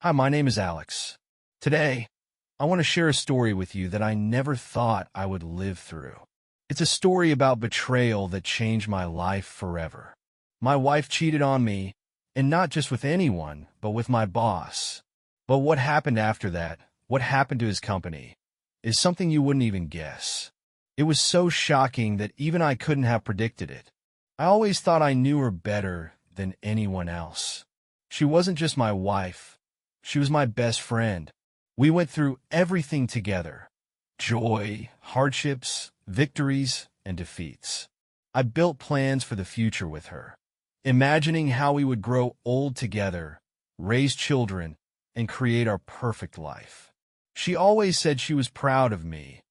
Hi, my name is Alex. Today, I want to share a story with you that I never thought I would live through. It's a story about betrayal that changed my life forever. My wife cheated on me, and not just with anyone, but with my boss. But what happened after that, what happened to his company, is something you wouldn't even guess. It was so shocking that even I couldn't have predicted it. I always thought I knew her better than anyone else. She wasn't just my wife. She was my best friend. We went through everything together: joy, hardships, victories, and defeats. I built plans for the future with her, imagining how we would grow old together, raise children, and create our perfect life. She always said she was proud of me,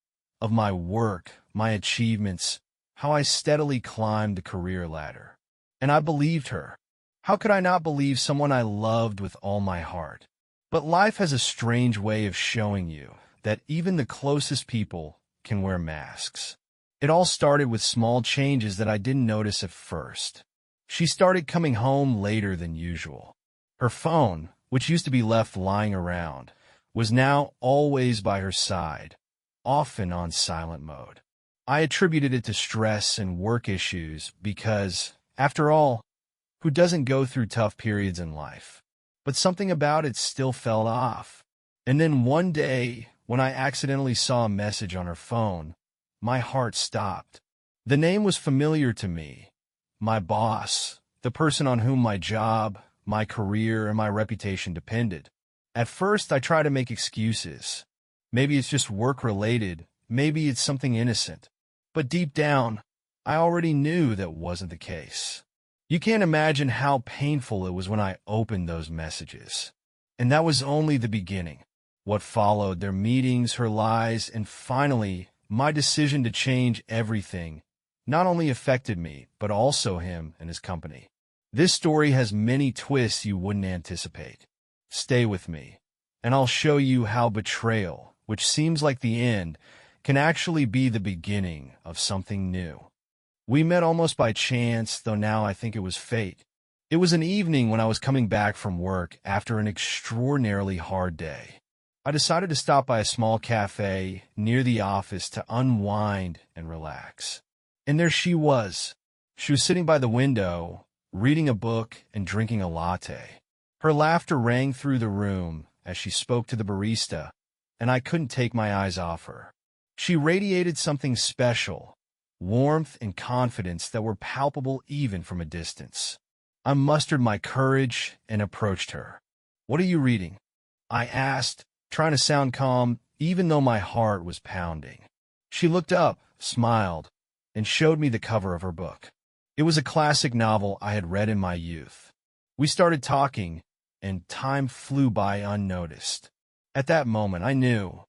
of my work, my achievements, how I steadily climbed the career ladder. And I believed her. How could I not believe someone I loved with all my heart? But life has a strange way of showing you that even the closest people can wear masks. It all started with small changes that I didn't notice at first. She started coming home later than usual. Her phone, which used to be left lying around, was now always by her side, often on silent mode. I attributed it to stress and work issues because, after all, who doesn't go through tough periods in life? But something about it still fell off. And then one day, when I accidentally saw a message on her phone, my heart stopped. The name was familiar to me. My boss, the person on whom my job, my career, and my reputation depended. At first, I tried to make excuses. Maybe it's just work-related. Maybe it's something innocent. But deep down, I already knew that wasn't the case. You can't imagine how painful it was when I opened those messages. And that was only the beginning. What followed, their meetings, her lies, and finally, my decision to change everything, not only affected me, but also him and his company. This story has many twists you wouldn't anticipate. Stay with me, and I'll show you how betrayal, which seems like the end, can actually be the beginning of something new. We met almost by chance, though now I think it was fate. It was an evening when I was coming back from work after an extraordinarily hard day. I decided to stop by a small cafe near the office to unwind and relax. And there she was. She was sitting by the window, reading a book and drinking a latte. Her laughter rang through the room as she spoke to the barista, and I couldn't take my eyes off her. She radiated something special, warmth and confidence that were palpable even from a distance. I mustered my courage and approached her. "What are you reading?" I asked, trying to sound calm, even though my heart was pounding. She looked up, smiled, and showed me the cover of her book. It was a classic novel I had read in my youth. We started talking, and time flew by unnoticed. At that moment, I knew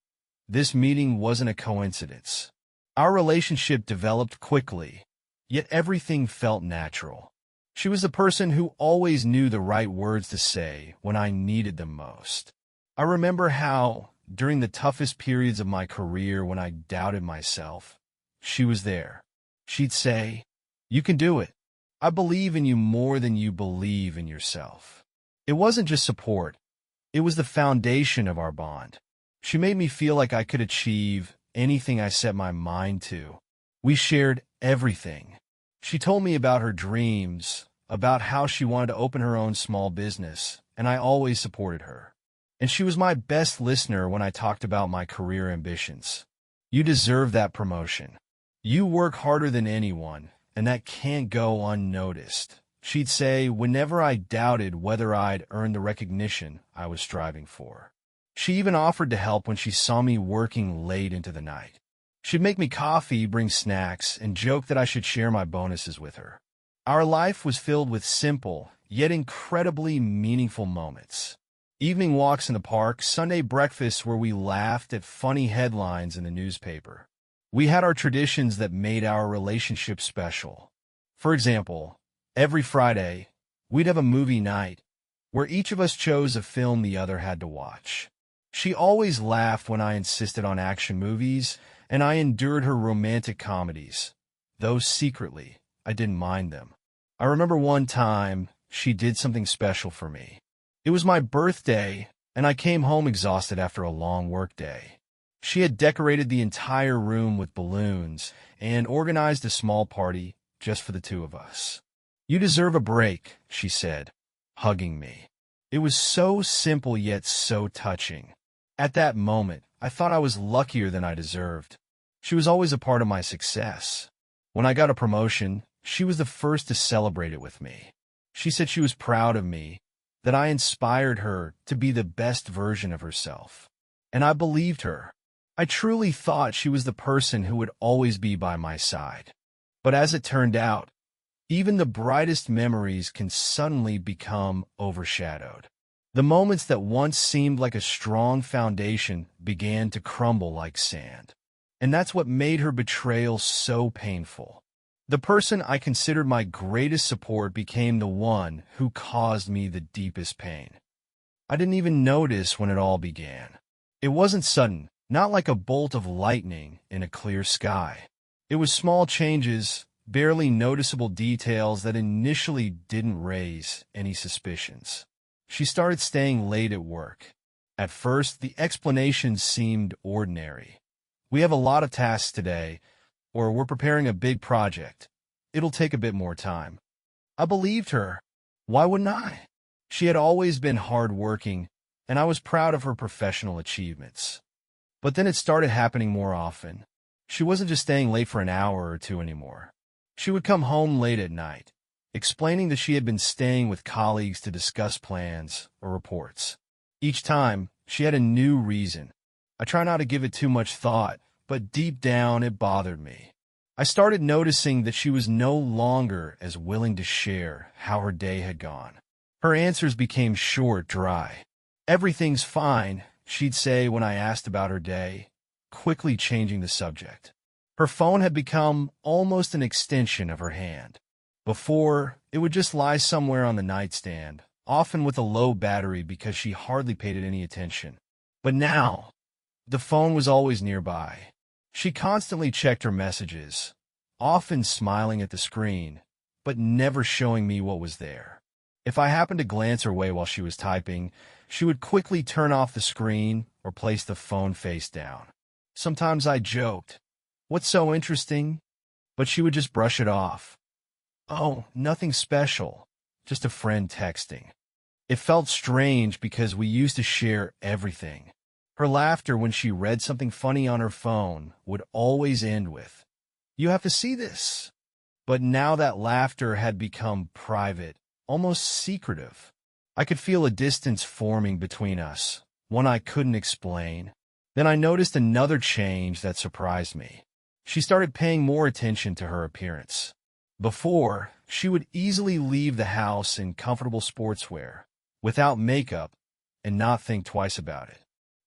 this meeting wasn't a coincidence. Our relationship developed quickly, yet everything felt natural. She was the person who always knew the right words to say when I needed them most. I remember how, during the toughest periods of my career when I doubted myself, she was there. She'd say, "You can do it. I believe in you more than you believe in yourself." It wasn't just support. It was the foundation of our bond. She made me feel like I could achieve anything I set my mind to. We shared everything. She told me about her dreams, about how she wanted to open her own small business, and I always supported her. And she was my best listener when I talked about my career ambitions. "You deserve that promotion. You work harder than anyone, and that can't go unnoticed," she'd say whenever I doubted whether I'd earned the recognition I was striving for. She even offered to help when she saw me working late into the night. She'd make me coffee, bring snacks, and joke that I should share my bonuses with her. Our life was filled with simple, yet incredibly meaningful moments. Evening walks in the park, Sunday breakfasts where we laughed at funny headlines in the newspaper. We had our traditions that made our relationship special. For example, every Friday, we'd have a movie night where each of us chose a film the other had to watch. She always laughed when I insisted on action movies, and I endured her romantic comedies, though secretly, I didn't mind them. I remember one time she did something special for me. It was my birthday, and I came home exhausted after a long workday. She had decorated the entire room with balloons and organized a small party just for the two of us. "You deserve a break," she said, hugging me. It was so simple yet so touching. At that moment, I thought I was luckier than I deserved. She was always a part of my success. When I got a promotion, she was the first to celebrate it with me. She said she was proud of me, that I inspired her to be the best version of herself. And I believed her. I truly thought she was the person who would always be by my side. But as it turned out, even the brightest memories can suddenly become overshadowed. The moments that once seemed like a strong foundation began to crumble like sand. And that's what made her betrayal so painful. The person I considered my greatest support became the one who caused me the deepest pain. I didn't even notice when it all began. It wasn't sudden, not like a bolt of lightning in a clear sky. It was small changes, barely noticeable details that initially didn't raise any suspicions. She started staying late at work. At first, the explanations seemed ordinary. "We have a lot of tasks today," or "we're preparing a big project. It'll take a bit more time." I believed her. Why wouldn't I? She had always been hardworking, and I was proud of her professional achievements. But then it started happening more often. She wasn't just staying late for an hour or two anymore. She would come home late at night, explaining that she had been staying with colleagues to discuss plans or reports. Each time, she had a new reason. I try not to give it too much thought, but deep down it bothered me. I started noticing that she was no longer as willing to share how her day had gone. Her answers became short, dry. "Everything's fine," she'd say when I asked about her day, quickly changing the subject. Her phone had become almost an extension of her hand. Before, it would just lie somewhere on the nightstand, often with a low battery because she hardly paid it any attention. But now, the phone was always nearby. She constantly checked her messages, often smiling at the screen, but never showing me what was there. If I happened to glance her way while she was typing, she would quickly turn off the screen or place the phone face down. Sometimes I joked, "What's so interesting?" But she would just brush it off. "Oh, nothing special, just a friend texting." It felt strange because we used to share everything. Her laughter when she read something funny on her phone would always end with, "You have to see this." But now that laughter had become private, almost secretive. I could feel a distance forming between us, one I couldn't explain. Then I noticed another change that surprised me. She started paying more attention to her appearance. Before, she would easily leave the house in comfortable sportswear, without makeup, and not think twice about it.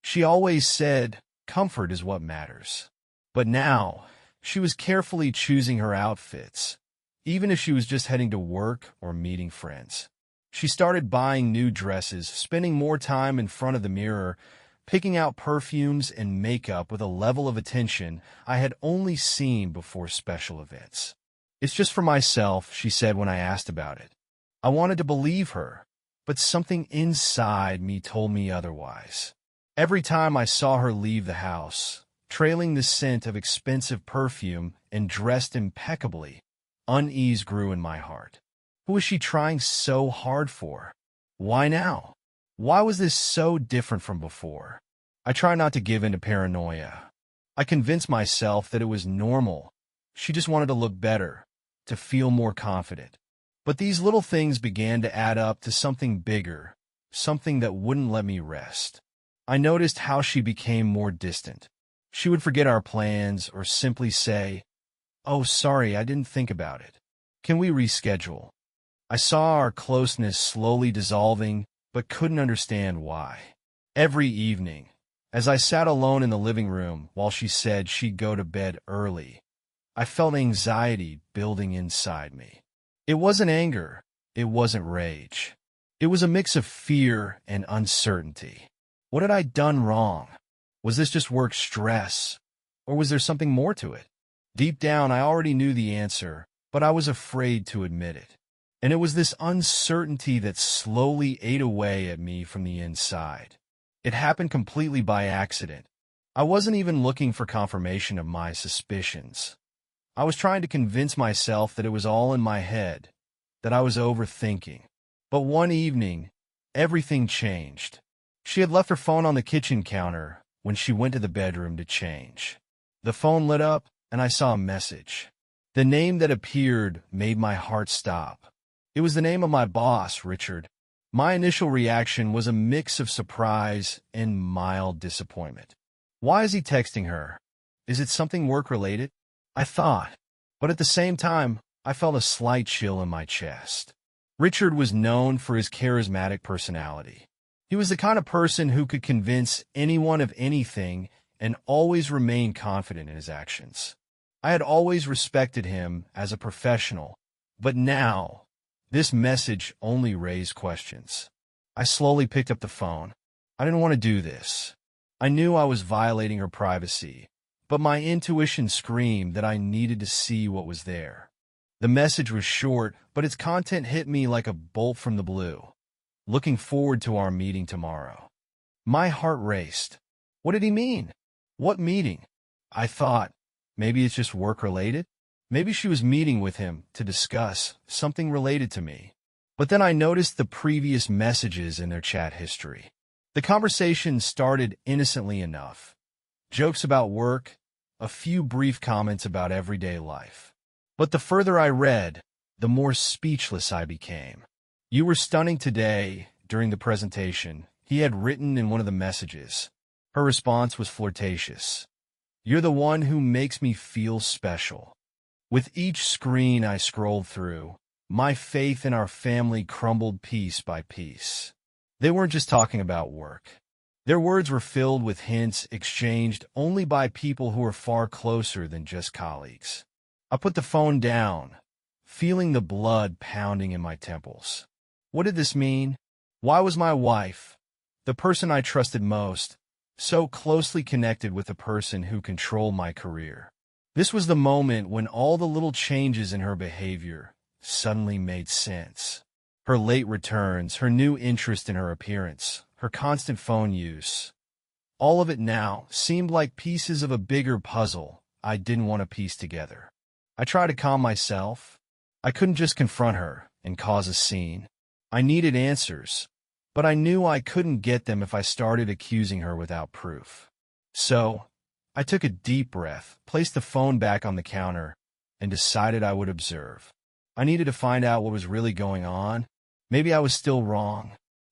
She always said, "Comfort is what matters." But now, she was carefully choosing her outfits, even if she was just heading to work or meeting friends. She started buying new dresses, spending more time in front of the mirror, picking out perfumes and makeup with a level of attention I had only seen before special events. "It's just for myself," she said when I asked about it. I wanted to believe her, but something inside me told me otherwise. Every time I saw her leave the house, trailing the scent of expensive perfume and dressed impeccably, unease grew in my heart. Who was she trying so hard for? Why now? Why was this so different from before? I try not to give in to paranoia. I convinced myself that it was normal. She just wanted to look better, to feel more confident. But these little things began to add up to something bigger, something that wouldn't let me rest. I noticed how she became more distant. She would forget our plans or simply say, "Oh, sorry, I didn't think about it. Can we reschedule?" I saw our closeness slowly dissolving, but couldn't understand why. Every evening, as I sat alone in the living room while she said she'd go to bed early, I felt anxiety building inside me. It wasn't anger. It wasn't rage. It was a mix of fear and uncertainty. What had I done wrong? Was this just work stress? Or was there something more to it? Deep down, I already knew the answer, but I was afraid to admit it. And it was this uncertainty that slowly ate away at me from the inside. It happened completely by accident. I wasn't even looking for confirmation of my suspicions. I was trying to convince myself that it was all in my head, that I was overthinking. But one evening, everything changed. She had left her phone on the kitchen counter when she went to the bedroom to change. The phone lit up, and I saw a message. The name that appeared made my heart stop. It was the name of my boss, Richard. My initial reaction was a mix of surprise and mild disappointment. Why is he texting her? Is it something work-related? I thought, but at the same time, I felt a slight chill in my chest. Richard was known for his charismatic personality. He was the kind of person who could convince anyone of anything and always remain confident in his actions. I had always respected him as a professional, but now, this message only raised questions. I slowly picked up the phone. I didn't want to do this. I knew I was violating her privacy, but my intuition screamed that I needed to see what was there. The message was short, but its content hit me like a bolt from the blue. Looking forward to our meeting tomorrow. My heart raced. What did he mean? What meeting? I thought, maybe it's just work-related? Maybe she was meeting with him to discuss something related to me. But then I noticed the previous messages in their chat history. The conversation started innocently enough. Jokes about work, a few brief comments about everyday life. But the further I read, the more speechless I became. "You were stunning today," during the presentation, he had written in one of the messages. Her response was flirtatious. "You're the one who makes me feel special." With each screen I scrolled through, my faith in our family crumbled piece by piece. They weren't just talking about work. Their words were filled with hints exchanged only by people who were far closer than just colleagues. I put the phone down, feeling the blood pounding in my temples. What did this mean? Why was my wife, the person I trusted most, so closely connected with the person who controlled my career? This was the moment when all the little changes in her behavior suddenly made sense. Her late returns, her new interest in her appearance, her constant phone use. All of it now seemed like pieces of a bigger puzzle I didn't want to piece together. I tried to calm myself. I couldn't just confront her and cause a scene. I needed answers, but I knew I couldn't get them if I started accusing her without proof. So, I took a deep breath, placed the phone back on the counter, and decided I would observe. I needed to find out what was really going on. Maybe I was still wrong.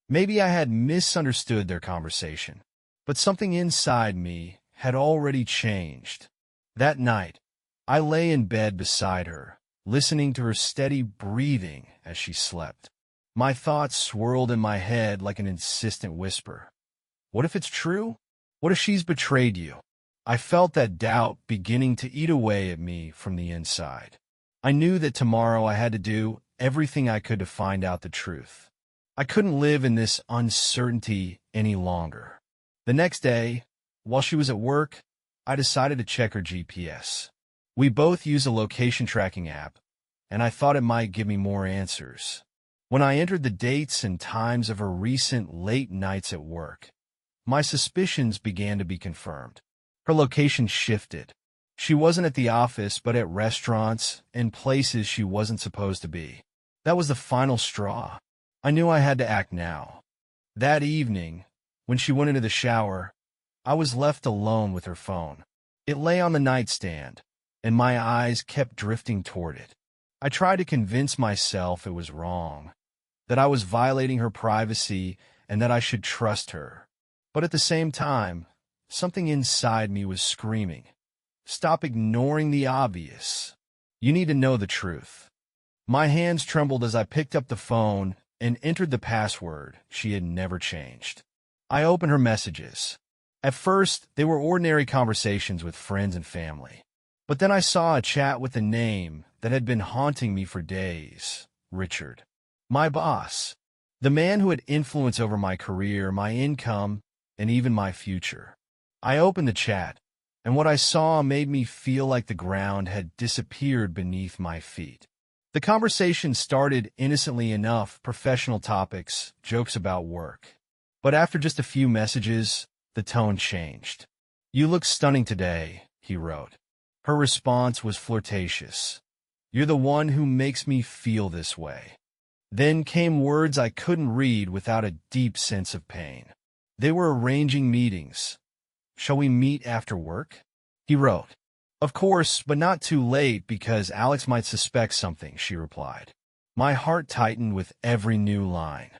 Maybe I had misunderstood their conversation. But something inside me had already changed. That night, I lay in bed beside her, listening to her steady breathing as she slept. My thoughts swirled in my head like an insistent whisper. What if it's true? What if she's betrayed you? I felt that doubt beginning to eat away at me from the inside. I knew that tomorrow I had to do everything I could to find out the truth. I couldn't live in this uncertainty any longer. The next day, while she was at work, I decided to check her GPS. We both use a location tracking app, and I thought it might give me more answers. When I entered the dates and times of her recent late nights at work, my suspicions began to be confirmed. Her location shifted. She wasn't at the office, but at restaurants and places she wasn't supposed to be. That was the final straw. I knew I had to act now. That evening, when she went into the shower, I was left alone with her phone. It lay on the nightstand, and my eyes kept drifting toward it. I tried to convince myself it was wrong, that I was violating her privacy and that I should trust her. But at the same time, something inside me was screaming, "Stop ignoring the obvious. You need to know the truth." My hands trembled as I picked up the phone and entered the password she had never changed. I opened her messages. At first, they were ordinary conversations with friends and family. But then I saw a chat with a name that had been haunting me for days: Richard. My boss. The man who had influence over my career, my income, and even my future. I opened the chat, and what I saw made me feel like the ground had disappeared beneath my feet. The conversation started innocently enough: professional topics, jokes about work. But after just a few messages, the tone changed. "You look stunning today," he wrote. Her response was flirtatious. "You're the one who makes me feel this way." Then came words I couldn't read without a deep sense of pain. They were arranging meetings. "Shall we meet after work?" he wrote. "Of course, but not too late because Alex might suspect something," she replied. My heart tightened with every new line.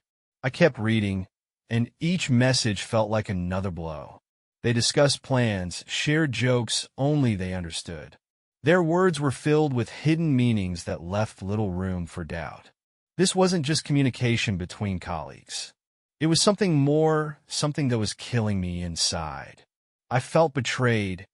I kept reading, and each message felt like another blow. They discussed plans, shared jokes only they understood. Their words were filled with hidden meanings that left little room for doubt. This wasn't just communication between colleagues. It was something more, something that was killing me inside. I felt betrayed,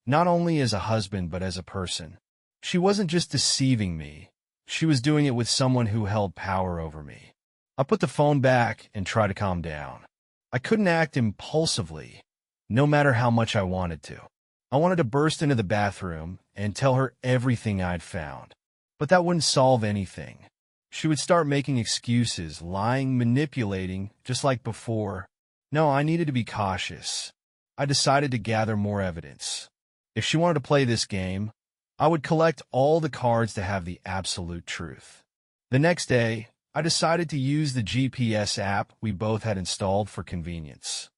not only as a husband but as a person. She wasn't just deceiving me. She was doing it with someone who held power over me. I put the phone back and tried to calm down. I couldn't act impulsively, no matter how much I wanted to. I wanted to burst into the bathroom and tell her everything I'd found. But that wouldn't solve anything. She would start making excuses, lying, manipulating, just like before. No, I needed to be cautious. I decided to gather more evidence. If she wanted to play this game, I would collect all the cards to have the absolute truth. The next day, I decided to use the GPS app we both had installed for convenience.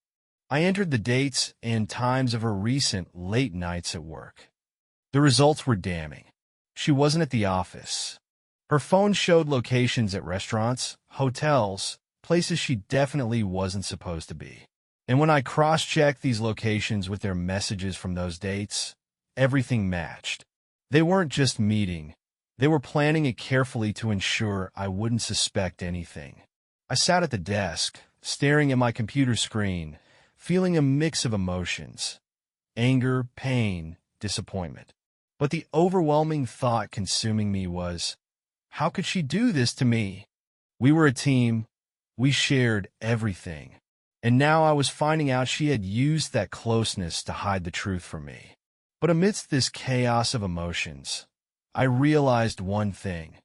I entered the dates and times of her recent late nights at work. The results were damning. She wasn't at the office. Her phone showed locations at restaurants, hotels, places she definitely wasn't supposed to be. And when I cross-checked these locations with their messages from those dates, everything matched. They weren't just meeting. They were planning it carefully to ensure I wouldn't suspect anything. I sat at the desk, staring at my computer screen, feeling a mix of emotions: anger, pain, disappointment. But the overwhelming thought consuming me was, how could she do this to me? We were a team. We shared everything. And now I was finding out she had used that closeness to hide the truth from me. But amidst this chaos of emotions, I realized one thing.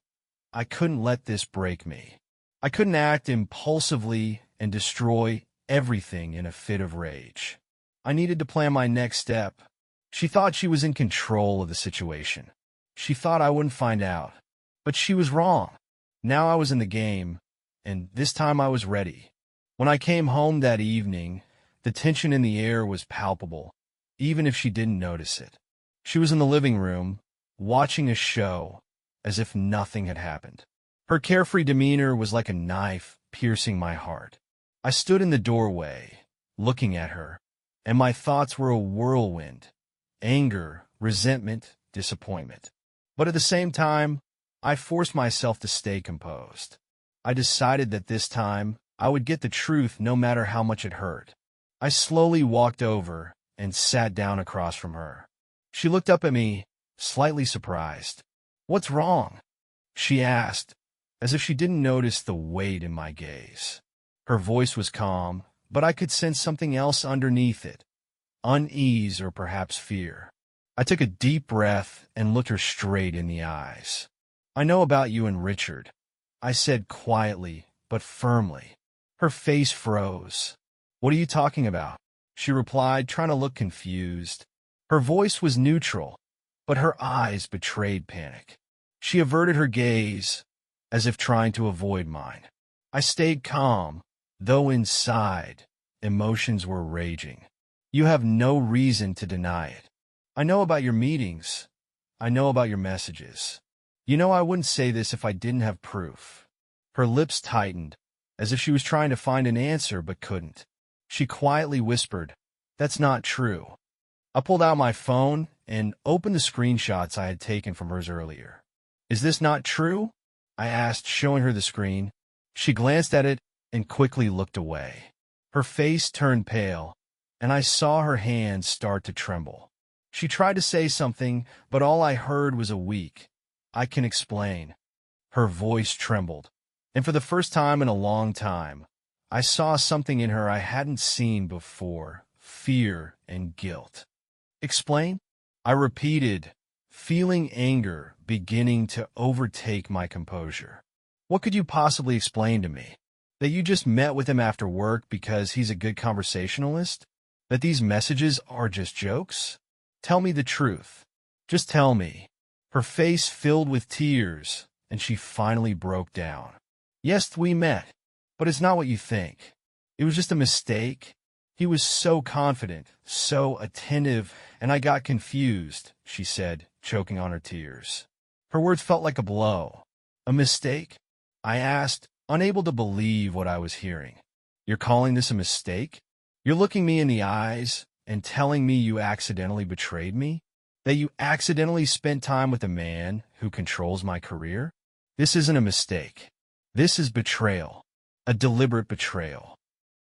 I couldn't let this break me. I couldn't act impulsively and destroy everything in a fit of rage. I needed to plan my next step. She thought she was in control of the situation. She thought I wouldn't find out. But she was wrong. Now I was in the game, and this time I was ready. When I came home that evening, the tension in the air was palpable, even if she didn't notice it. She was in the living room, watching a show, as if nothing had happened. Her carefree demeanor was like a knife piercing my heart. I stood in the doorway, looking at her, and my thoughts were a whirlwind: anger, resentment, disappointment. But at the same time, I forced myself to stay composed. I decided that this time, I would get the truth no matter how much it hurt. I slowly walked over and sat down across from her. She looked up at me, slightly surprised. "What's wrong?" she asked, as if she didn't notice the weight in my gaze. Her voice was calm, but I could sense something else underneath it: unease or perhaps fear. I took a deep breath and looked her straight in the eyes. "I know about you and Richard," I said quietly but firmly. Her face froze. "What are you talking about?" she replied, trying to look confused. Her voice was neutral, but her eyes betrayed panic. She averted her gaze, as if trying to avoid mine. I stayed calm, though inside, emotions were raging. "You have no reason to deny it. I know about your meetings. I know about your messages. You know I wouldn't say this if I didn't have proof." Her lips tightened, as if she was trying to find an answer but couldn't. She quietly whispered, "That's not true." I pulled out my phone and opened the screenshots I had taken from hers earlier. "Is this not true?" I asked, showing her the screen. She glanced at it and quickly looked away. Her face turned pale, and I saw her hands start to tremble. She tried to say something, but all I heard was a weak, "I can explain." Her voice trembled, and for the first time in a long time, I saw something in her I hadn't seen before: fear and guilt. "Explain?" I repeated, feeling anger beginning to overtake my composure. "What could you possibly explain to me?" That you just met with him after work because he's a good conversationalist? That these messages are just jokes? Tell me the truth. Just tell me. Her face filled with tears, and she finally broke down. Yes, we met, but it's not what you think. It was just a mistake. He was so confident, so attentive, and I got confused, she said, choking on her tears. Her words felt like a blow. A mistake? I asked, unable to believe what I was hearing. You're calling this a mistake? You're looking me in the eyes and telling me you accidentally betrayed me? That you accidentally spent time with a man who controls my career? This isn't a mistake. This is betrayal. A deliberate betrayal.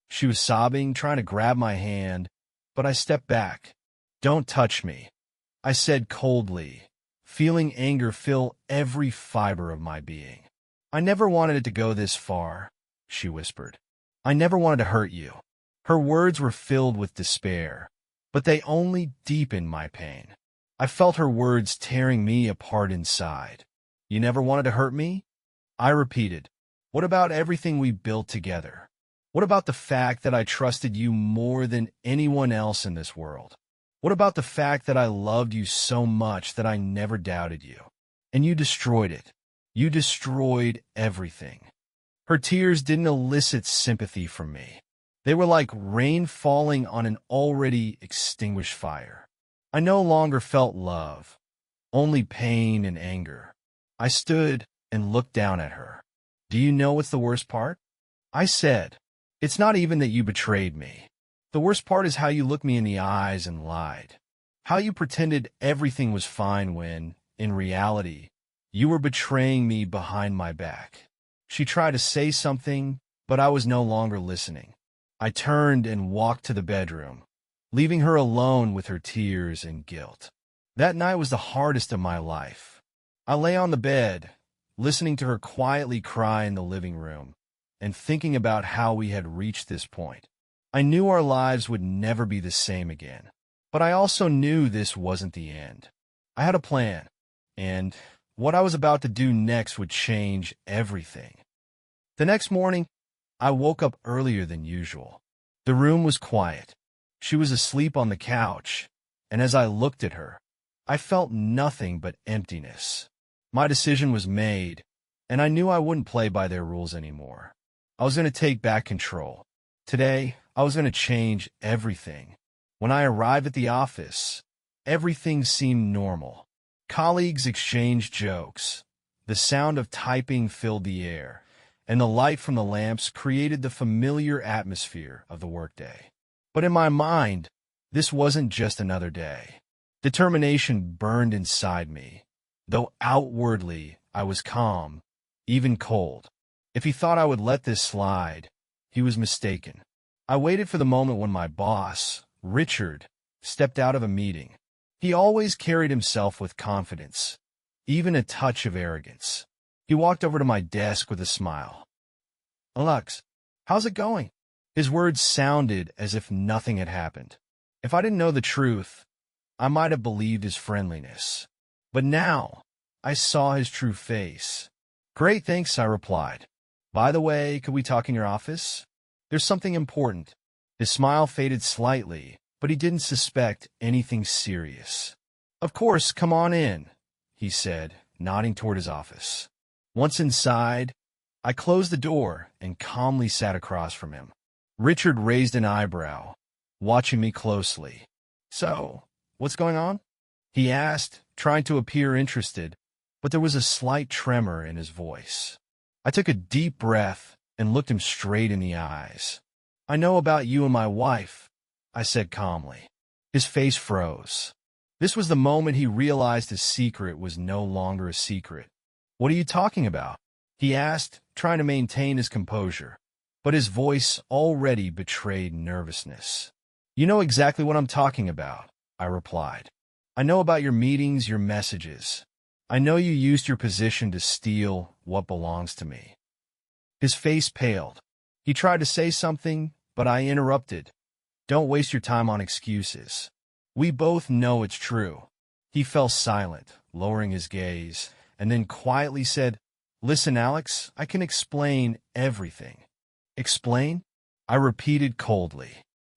She was sobbing, trying to grab my hand, but I stepped back. Don't touch me, I said coldly, feeling anger fill every fiber of my being. I never wanted it to go this far, she whispered. I never wanted to hurt you. Her words were filled with despair, but they only deepened my pain. I felt her words tearing me apart inside. You never wanted to hurt me? I repeated. What about everything we built together? What about the fact that I trusted you more than anyone else in this world? What about the fact that I loved you so much that I never doubted you? And you destroyed it. You destroyed everything. Her tears didn't elicit sympathy from me. They were like rain falling on an already extinguished fire. I no longer felt love, only pain and anger. I stood and looked down at her. Do you know what's the worst part? I said, it's not even that you betrayed me. The worst part is how you looked me in the eyes and lied. How you pretended everything was fine when, in reality, you were betraying me behind my back. She tried to say something, but I was no longer listening. I turned and walked to the bedroom, leaving her alone with her tears and guilt. That night was the hardest of my life. I lay on the bed, listening to her quietly cry in the living room, and thinking about how we had reached this point. I knew our lives would never be the same again, but I also knew this wasn't the end. I had a plan, and what I was about to do next would change everything. The next morning, I woke up earlier than usual. The room was quiet. She was asleep on the couch, and as I looked at her, I felt nothing but emptiness. My decision was made, and I knew I wouldn't play by their rules anymore. I was going to take back control. Today, I was going to change everything. When I arrived at the office, everything seemed normal. Colleagues exchanged jokes. The sound of typing filled the air, and the light from the lamps created the familiar atmosphere of the workday. But in my mind, this wasn't just another day. Determination burned inside me, though outwardly I was calm, even cold. If he thought I would let this slide, he was mistaken. I waited for the moment when my boss, Richard, stepped out of a meeting. He always carried himself with confidence, even a touch of arrogance. He walked over to my desk with a smile. Alex, how's it going? His words sounded as if nothing had happened. If I didn't know the truth, I might have believed his friendliness. But now, I saw his true face. Great, thanks, I replied. By the way, could we talk in your office? There's something important. His smile faded slightly, but he didn't suspect anything serious. Of course, come on in, he said, nodding toward his office. Once inside, I closed the door and calmly sat across from him. Richard raised an eyebrow, watching me closely. So, what's going on? He asked, trying to appear interested, but there was a slight tremor in his voice. I took a deep breath and looked him straight in the eyes. I know about you and my wife, I said calmly. His face froze. This was the moment he realized his secret was no longer a secret. What are you talking about? He asked, trying to maintain his composure, but his voice already betrayed nervousness. You know exactly what I'm talking about, I replied. I know about your meetings, your messages. I know you used your position to steal what belongs to me. His face paled. He tried to say something, but I interrupted. Don't waste your time on excuses. We both know it's true. He fell silent, lowering his gaze, and then quietly said, Listen, Alex, I can explain everything. Explain? I repeated coldly.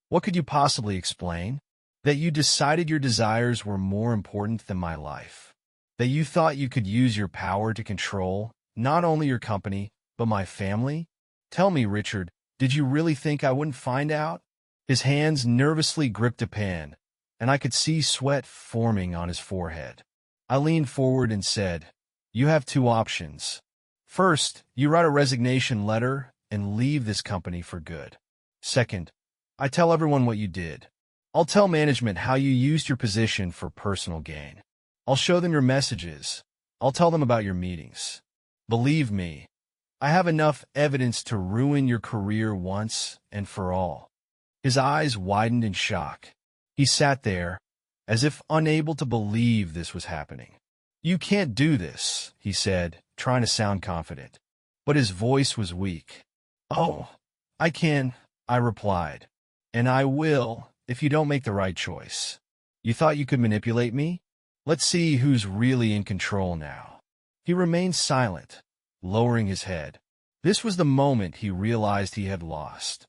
What could you possibly explain? That you decided your desires were more important than my life. That you thought you could use your power to control not only your company, but my family? Tell me, Richard, did you really think I wouldn't find out? His hands nervously gripped a pen, and I could see sweat forming on his forehead. I leaned forward and said, "You have two options. First, you write a resignation letter and leave this company for good. Second, I tell everyone what you did. I'll tell management how you used your position for personal gain. I'll show them your messages. I'll tell them about your meetings. Believe me, I have enough evidence to ruin your career once and for all." His eyes widened in shock. He sat there, as if unable to believe this was happening. "You can't do this," he said, trying to sound confident. But his voice was weak. "Oh, I can," I replied. "And I will, if you don't make the right choice. You thought you could manipulate me? Let's see who's really in control now." He remained silent, lowering his head. This was the moment he realized he had lost.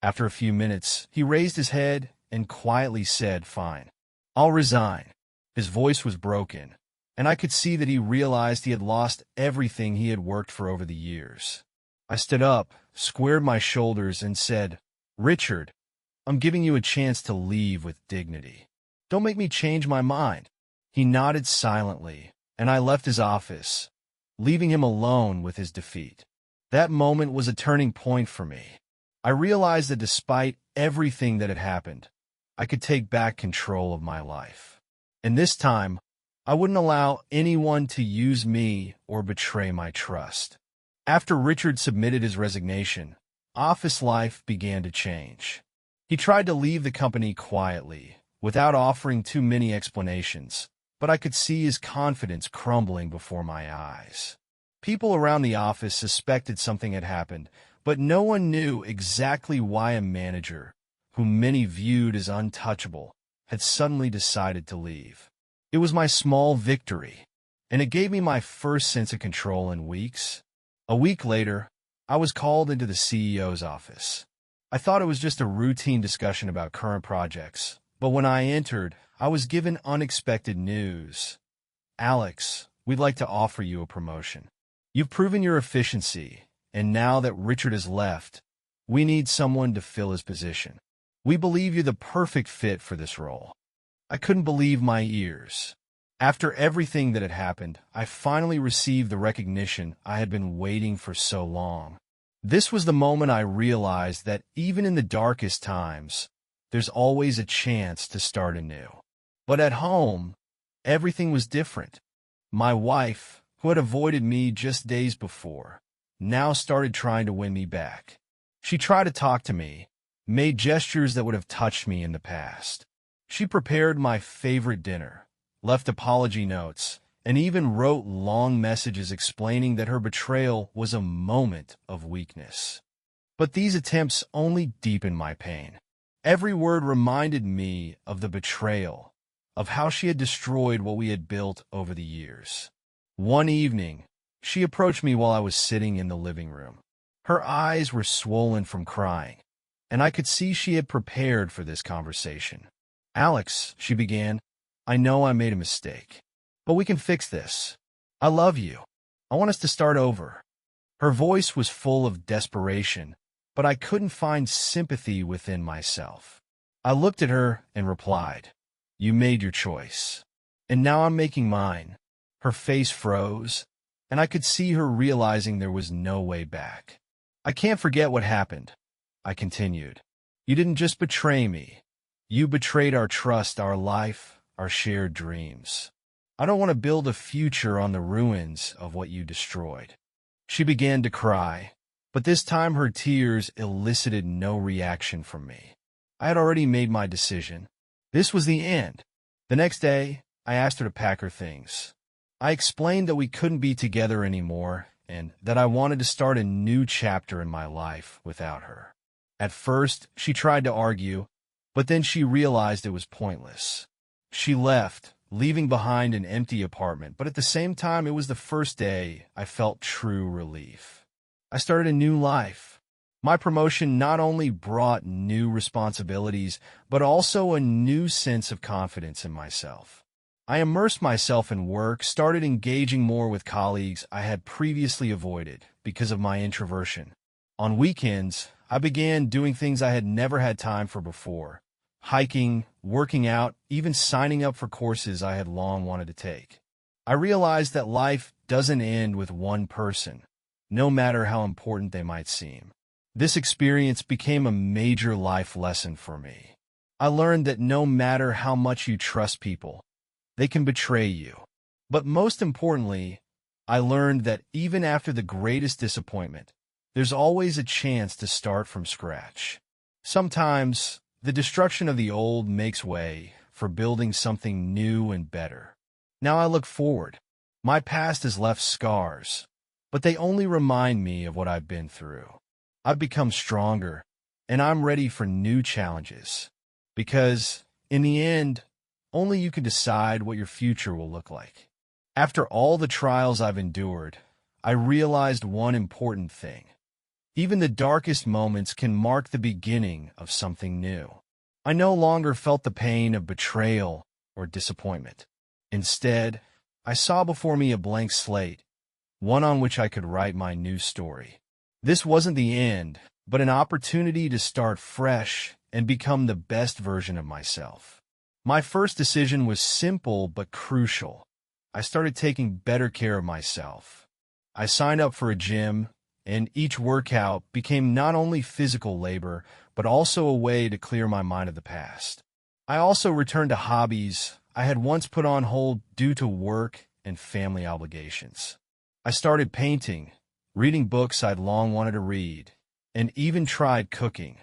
After a few minutes, he raised his head and quietly said, "Fine. I'll resign." His voice was broken, and I could see that he realized he had lost everything he had worked for over the years. I stood up, squared my shoulders, and said, "Richard, I'm giving you a chance to leave with dignity. Don't make me change my mind." He nodded silently, and I left his office, leaving him alone with his defeat. That moment was a turning point for me. I realized that despite everything that had happened, I could take back control of my life. And this time, I wouldn't allow anyone to use me or betray my trust. After Richard submitted his resignation, office life began to change. He tried to leave the company quietly, without offering too many explanations, but I could see his confidence crumbling before my eyes. People around the office suspected something had happened, but no one knew exactly why a manager, whom many viewed as untouchable, had suddenly decided to leave. It was my small victory, and it gave me my first sense of control in weeks. A week later, I was called into the CEO's office. I thought it was just a routine discussion about current projects, but when I entered, I was given unexpected news. "Alex, we'd like to offer you a promotion. You've proven your efficiency, and now that Richard has left, we need someone to fill his position. We believe you're the perfect fit for this role." I couldn't believe my ears. After everything that had happened, I finally received the recognition I had been waiting for so long. This was the moment I realized that even in the darkest times, there's always a chance to start anew. But at home, everything was different. My wife, who had avoided me just days before, now started trying to win me back. She tried to talk to me, made gestures that would have touched me in the past. She prepared my favorite dinner, left apology notes, and even wrote long messages explaining that her betrayal was a moment of weakness. But these attempts only deepened my pain. Every word reminded me of the betrayal, of how she had destroyed what we had built over the years. One evening, she approached me while I was sitting in the living room. Her eyes were swollen from crying, and I could see she had prepared for this conversation. "Alex," she began, "I know I made a mistake, but we can fix this. I love you. I want us to start over." Her voice was full of desperation, but I couldn't find sympathy within myself. I looked at her and replied, "You made your choice, and now I'm making mine." Her face froze, and I could see her realizing there was no way back. "I can't forget what happened," I continued. "You didn't just betray me. You betrayed our trust, our life, our shared dreams. I don't want to build a future on the ruins of what you destroyed." She began to cry, but this time her tears elicited no reaction from me. I had already made my decision. This was the end. The next day, I asked her to pack her things. I explained that we couldn't be together anymore and that I wanted to start a new chapter in my life without her. At first, she tried to argue, but then she realized it was pointless. She left, leaving behind an empty apartment, but at the same time, it was the first day I felt true relief. I started a new life. My promotion not only brought new responsibilities, but also a new sense of confidence in myself. I immersed myself in work, started engaging more with colleagues I had previously avoided because of my introversion. On weekends, I began doing things I had never had time for before: hiking, working out, even signing up for courses I had long wanted to take. I realized that life doesn't end with one person, no matter how important they might seem. This experience became a major life lesson for me. I learned that no matter how much you trust people, they can betray you. But most importantly, I learned that even after the greatest disappointment, there's always a chance to start from scratch. Sometimes, the destruction of the old makes way for building something new and better. Now I look forward. My past has left scars, but they only remind me of what I've been through. I've become stronger, and I'm ready for new challenges. Because, in the end, only you can decide what your future will look like. After all the trials I've endured, I realized one important thing. Even the darkest moments can mark the beginning of something new. I no longer felt the pain of betrayal or disappointment. Instead, I saw before me a blank slate, one on which I could write my new story. This wasn't the end, but an opportunity to start fresh and become the best version of myself. My first decision was simple but crucial. I started taking better care of myself. I signed up for a gym, and each workout became not only physical labor, but also a way to clear my mind of the past. I also returned to hobbies I had once put on hold due to work and family obligations. I started painting, reading books I'd long wanted to read, and even tried cooking,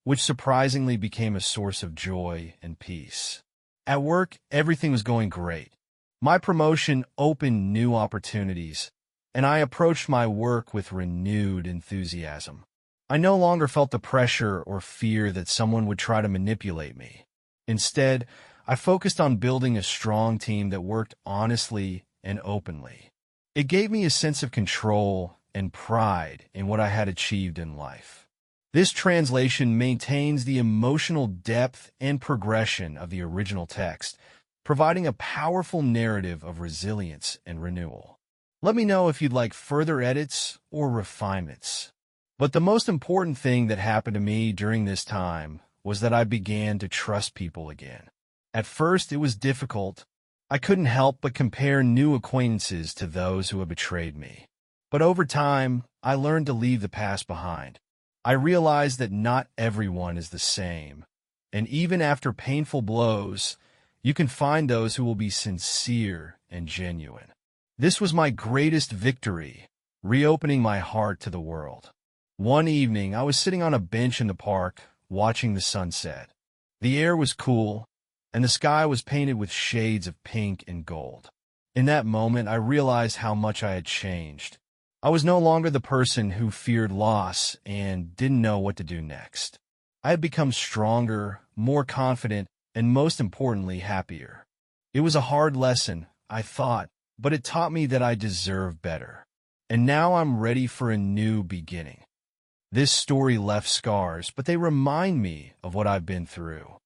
which surprisingly became a source of joy and peace. At work, everything was going great. My promotion opened new opportunities, and I approached my work with renewed enthusiasm. I no longer felt the pressure or fear that someone would try to manipulate me. Instead, I focused on building a strong team that worked honestly and openly. It gave me a sense of control and pride in what I had achieved in life. This translation maintains the emotional depth and progression of the original text, providing a powerful narrative of resilience and renewal. Let me know if you'd like further edits or refinements. But the most important thing that happened to me during this time was that I began to trust people again. At first, it was difficult. I couldn't help but compare new acquaintances to those who had betrayed me. But over time, I learned to leave the past behind. I realized that not everyone is the same, and even after painful blows, you can find those who will be sincere and genuine. This was my greatest victory, reopening my heart to the world. One evening, I was sitting on a bench in the park, watching the sunset. The air was cool, and the sky was painted with shades of pink and gold. In that moment, I realized how much I had changed. I was no longer the person who feared loss and didn't know what to do next. I had become stronger, more confident, and most importantly, happier. It was a hard lesson, I thought, but it taught me that I deserve better. And now I'm ready for a new beginning. This story left scars, but they remind me of what I've been through.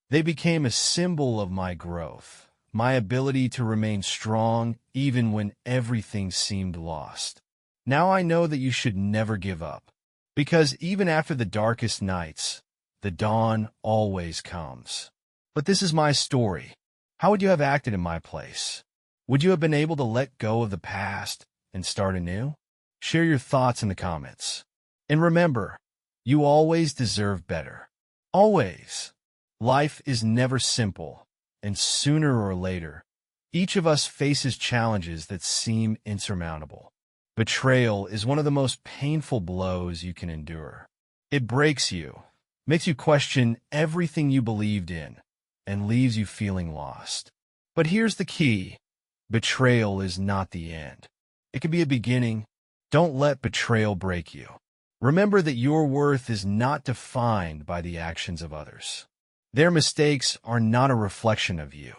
They became a symbol of my growth, my ability to remain strong even when everything seemed lost. Now I know that you should never give up, because even after the darkest nights, the dawn always comes. But this is my story. How would you have acted in my place? Would you have been able to let go of the past and start anew? Share your thoughts in the comments. And remember, you always deserve better. Always. Life is never simple, and sooner or later, each of us faces challenges that seem insurmountable. Betrayal is one of the most painful blows you can endure. It breaks you, makes you question everything you believed in, and leaves you feeling lost. But here's the key. Betrayal is not the end. It can be a beginning. Don't let betrayal break you. Remember that your worth is not defined by the actions of others. Their mistakes are not a reflection of you.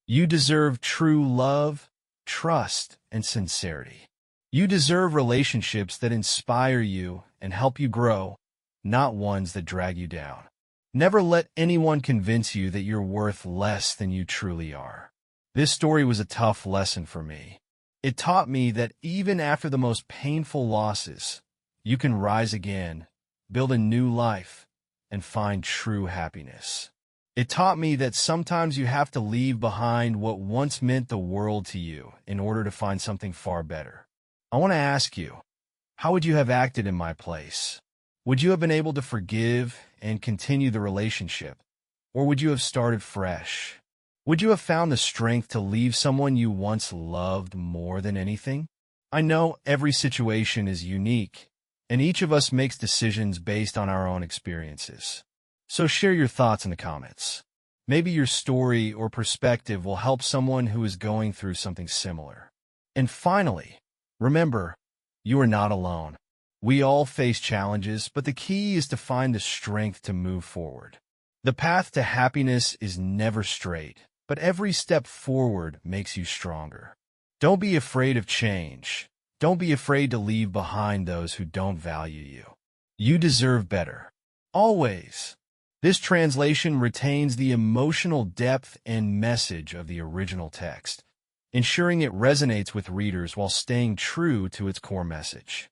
You deserve true love, trust, and sincerity. You deserve relationships that inspire you and help you grow, not ones that drag you down. Never let anyone convince you that you're worth less than you truly are. This story was a tough lesson for me. It taught me that even after the most painful losses, you can rise again, build a new life, and find true happiness. It taught me that sometimes you have to leave behind what once meant the world to you in order to find something far better. I want to ask you, how would you have acted in my place? Would you have been able to forgive and continue the relationship? Or would you have started fresh? Would you have found the strength to leave someone you once loved more than anything? I know every situation is unique, and each of us makes decisions based on our own experiences. So share your thoughts in the comments. Maybe your story or perspective will help someone who is going through something similar. And finally, remember, you are not alone. We all face challenges, but the key is to find the strength to move forward. The path to happiness is never straight, but every step forward makes you stronger. Don't be afraid of change. Don't be afraid to leave behind those who don't value you. You deserve better. Always. This translation retains the emotional depth and message of the original text, ensuring it resonates with readers while staying true to its core message.